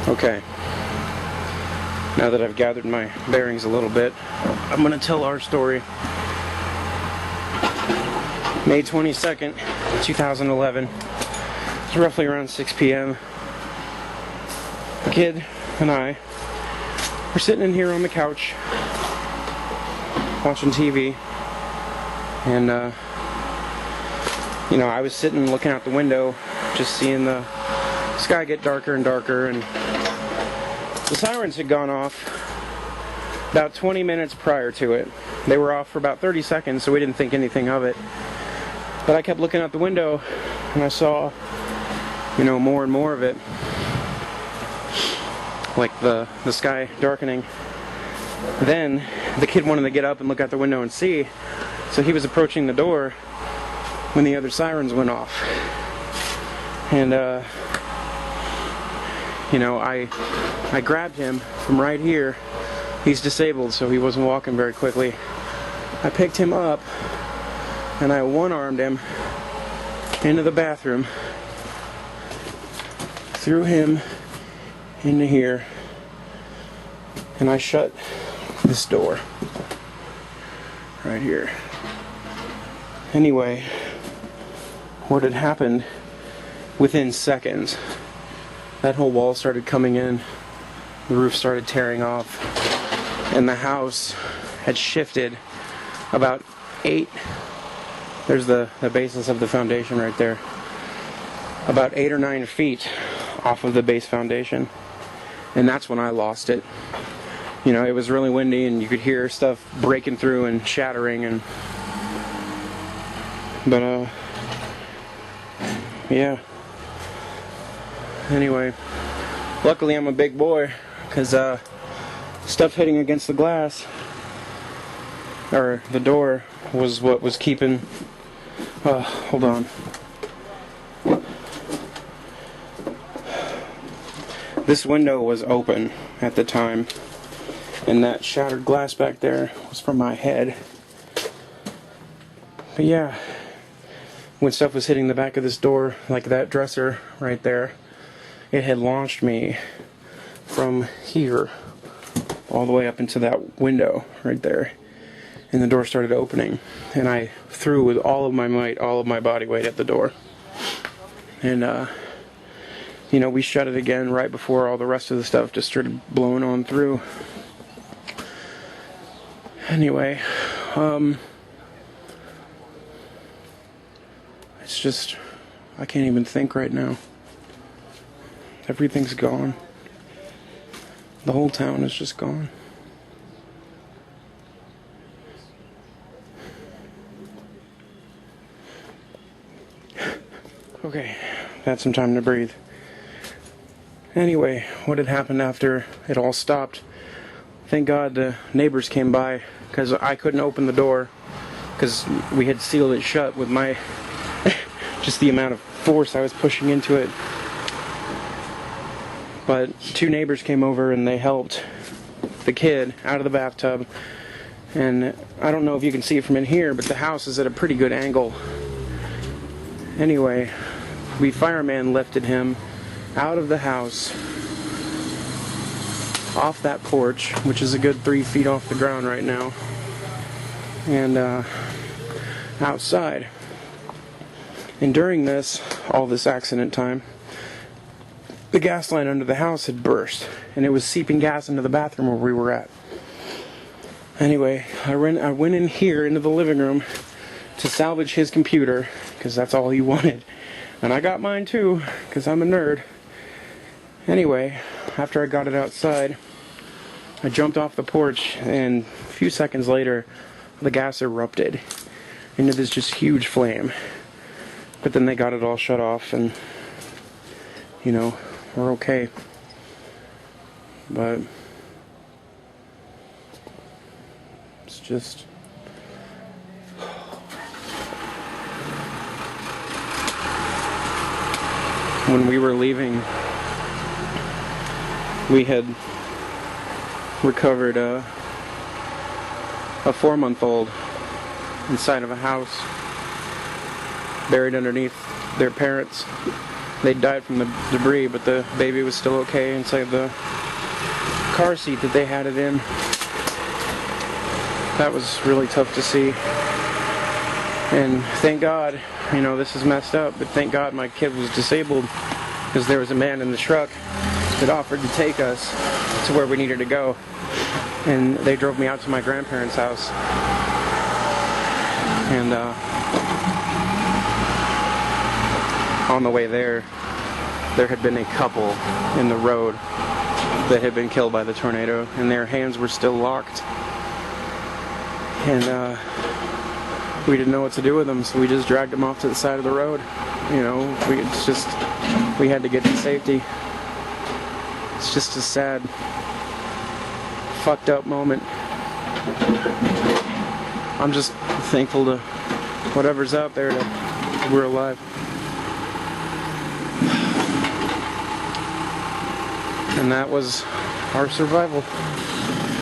Okay, now that I've gathered my bearings a little bit, I'm going to tell our story. May 22nd, 2011. It's roughly around 6 p.m. The kid and I were sitting in here on the couch watching TV, and I was sitting looking out the window, just seeing the sky get darker and darker, and the sirens had gone off about 20 minutes prior to it. They were off for about 30 seconds, so we didn't think anything of it. But I kept looking out the window, and I saw, more and more of it. Like the sky darkening. Then the kid wanted to get up and look out the window and see, so he was approaching the door when the other sirens went off. And I grabbed him from right here. He's disabled, so he wasn't walking very quickly. I picked him up and I one-armed him into the bathroom, threw him into here, and I shut this door right here. Anyway, what had happened, within seconds, that whole wall started coming in, the roof started tearing off, and the house had shifted about 8, there's the basis of the foundation right there, about 8 or 9 feet off of the base foundation. And that's when I lost it. It was really windy and you could hear stuff breaking through and shattering, but yeah. Anyway, luckily I'm a big boy, because stuff hitting against the glass, or the door, was what was keeping, hold on. This window was open at the time, and that shattered glass back there was from my head. But yeah, when stuff was hitting the back of this door, like that dresser right there, it had launched me from here all the way up into that window right there. And the door started opening, and I threw with all of my might, all of my body weight at the door. And we shut it again right before all the rest of the stuff just started blowing on through. Anyway, it's just, I can't even think right now. Everything's gone. The whole town is just gone. Okay, had some time to breathe. Anyway, what had happened after it all stopped? Thank God the neighbors came by, because I couldn't open the door, because we had sealed it shut with my just the amount of force I was pushing into it. But 2 neighbors came over and they helped the kid out of the bathtub. And I don't know if you can see it from in here, but the house is at a pretty good angle. Anyway, we fireman lifted him out of the house, off that porch, which is a good 3 feet off the ground right now, and outside. And during all this accident time, the gas line under the house had burst, and it was seeping gas into the bathroom where we were at. Anyway, I went in here into the living room to salvage his computer, because that's all he wanted. And I got mine too, because I'm a nerd. Anyway, after I got it outside, I jumped off the porch, and a few seconds later, the gas erupted into this just huge flame. But then they got it all shut off, and, we're okay. But it's just... When we were leaving, we had recovered a 4-month-old inside of a house, buried underneath their parents. they died from the debris, but the baby was still okay inside the car seat that they had it in. That was really tough to see. And thank God, you know, this is messed up, but thank God my kid was disabled, because there was a man in the truck that offered to take us to where we needed to go. And they drove me out to my grandparents' house. And on the way there had been a couple in the road that had been killed by the tornado, and their hands were still locked. And we didn't know what to do with them, so we just dragged them off to the side of the road. You know, we had to get to safety. It's just a sad, fucked up moment. I'm just thankful to whatever's out there that we're alive. And that was our survival.